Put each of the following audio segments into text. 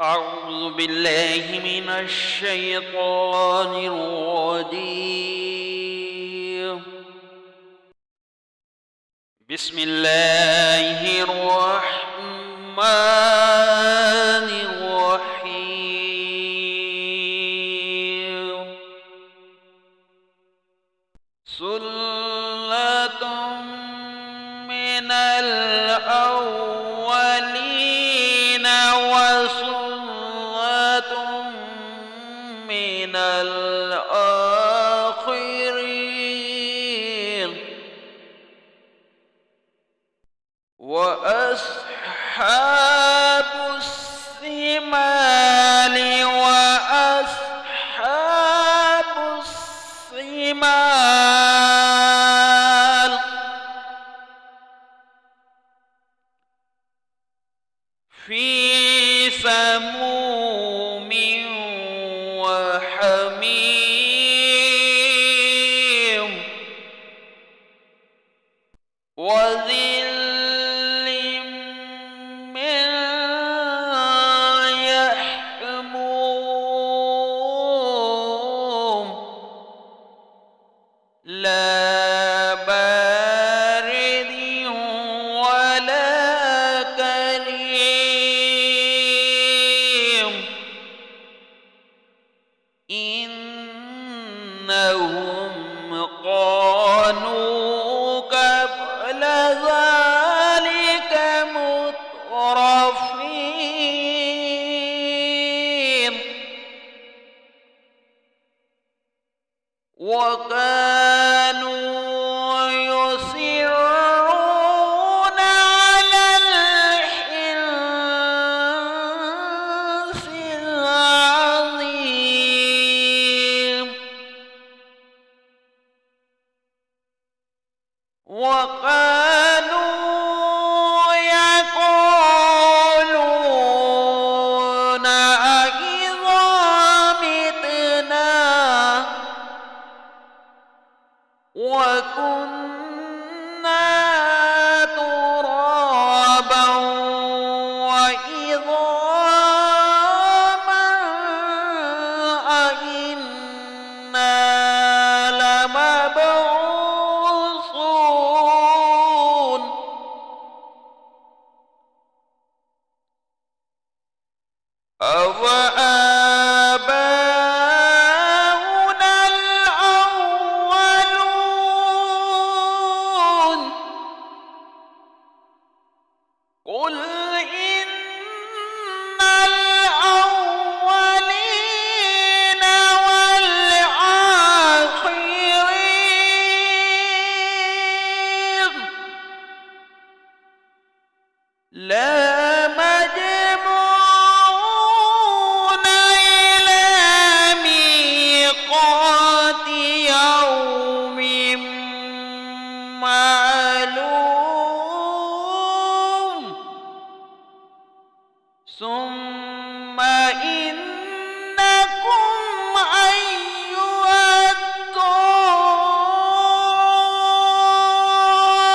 أعوذ بالله من الشيطان الرجيم. بسم الله الرحمن الرحيم. ثلة من الأولين وثلة من الآخرين. وأصحاب الشمال في سموم وحميم وظل من يحموم لا بارد ولا كريم إنهم كانوا قبل ذلك مترفين وكانوا يصرون على الحنث العظيم وكانوا يقولون أإذا متنا وكنا ترابا وعظاما أإنا لمبعوثون أَوَآبَاؤُنَا الْأَوَّلُونَ قُلْ إِنَّ الْأَوَّلِينَ وَالْآخِرِينَ لَمَجْمُوعُونَ إِلَىٰ مِيقَاتِ يَوْمٍ معلوم ثم إنكم أيها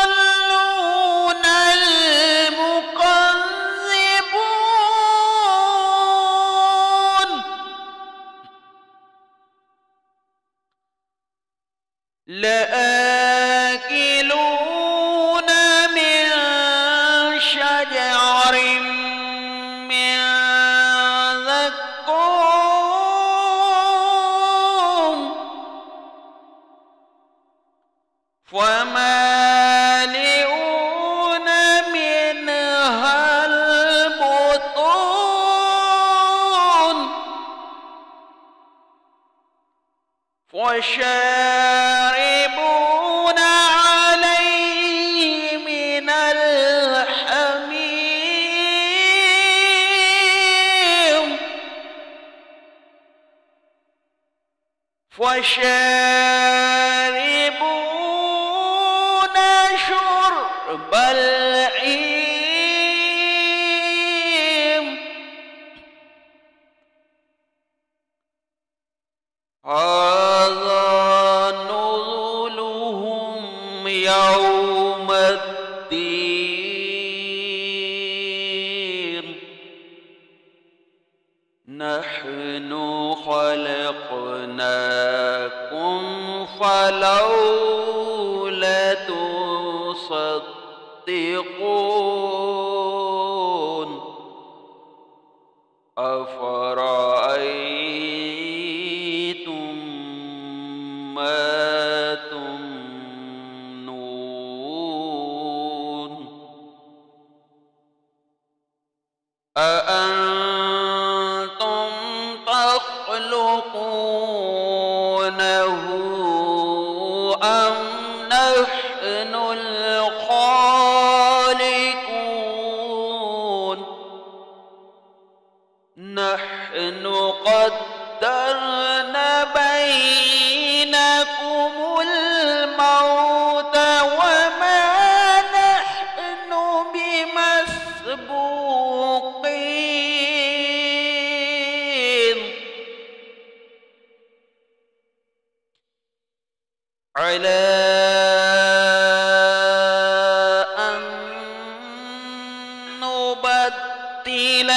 الضالون المكذبون لآكلون من شجر من زقوم فمالئون منها البطون وشاربون عليه من الحميم فشاربون شرب الهيم هذا نزلهم يوم الدين. نحن خلقناكم فلولا تصدقون أفرأيتم ما تمنون أأنتم تخلقونه أم نحن الخالقون نحن قدرنا بينكم الموت وما نحن بمسبوقين على أن نبدل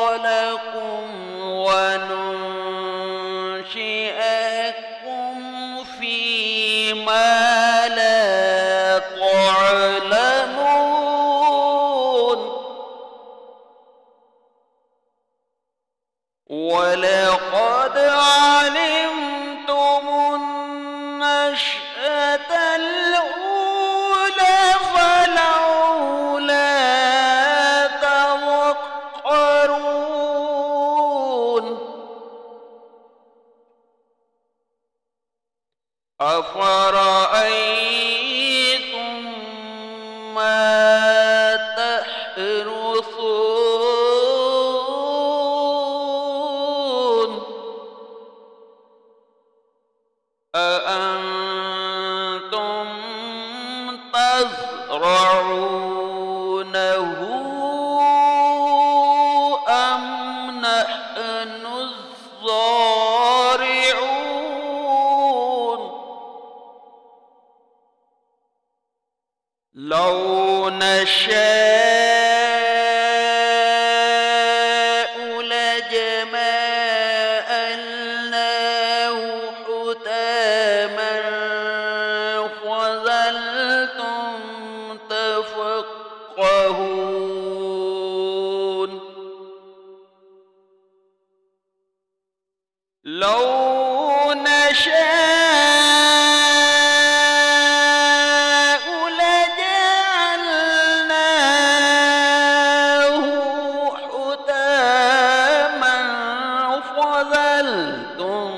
أمثالكم وننشئكم فيما لا تعلمون ولقد علمتم النشأة الأولى فلولا تذكرون أفرأيتم ما تحرثون أأنتم تزرعونه أم نحن الزارعون لو نشاء لجمعناه حطاما فظلتم تفقهون لو نشاء لجعلناه حطاما فظلتم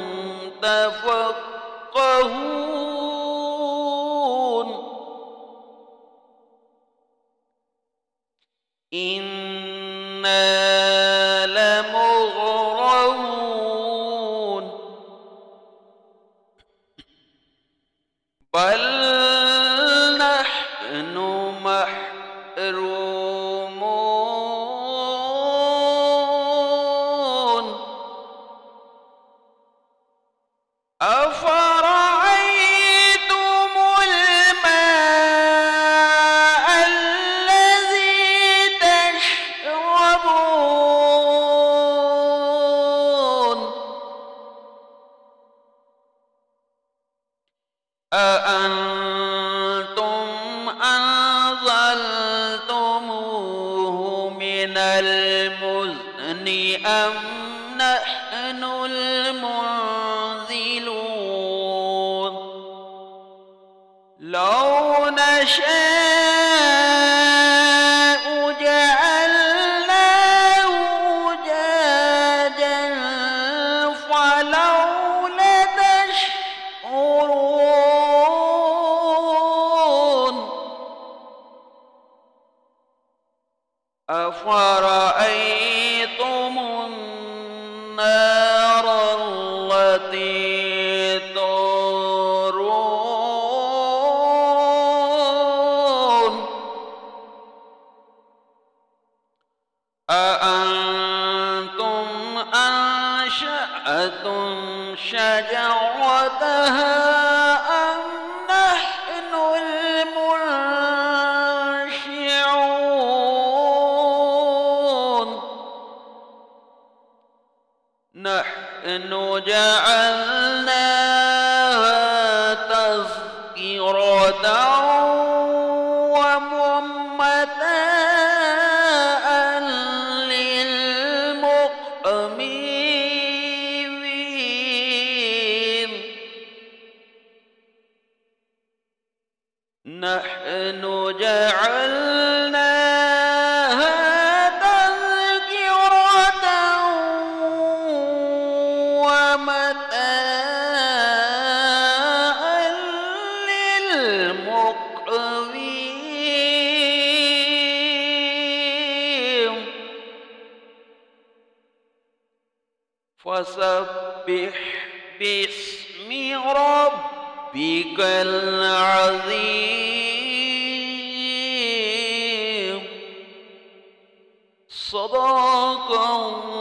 تفقهون إنا لمغرمون بل نحن محرومون أفرأيتم الماء الذي تشربون أأنتم أنزلتموه من المزن أم نحن المنزلون لو نشاء جعلناه أجاجا فلولا تشعرون أفرأيتم النار التي تورون أأنتم أنشأتم شجرتها أم نحن المنشئون نحن جعلناها تذكرة ومتاعا للمقوين. نحن جعلناها تذكرة ومتاعا للمقوين. فسبح باسم ربك العظيم. صدق الله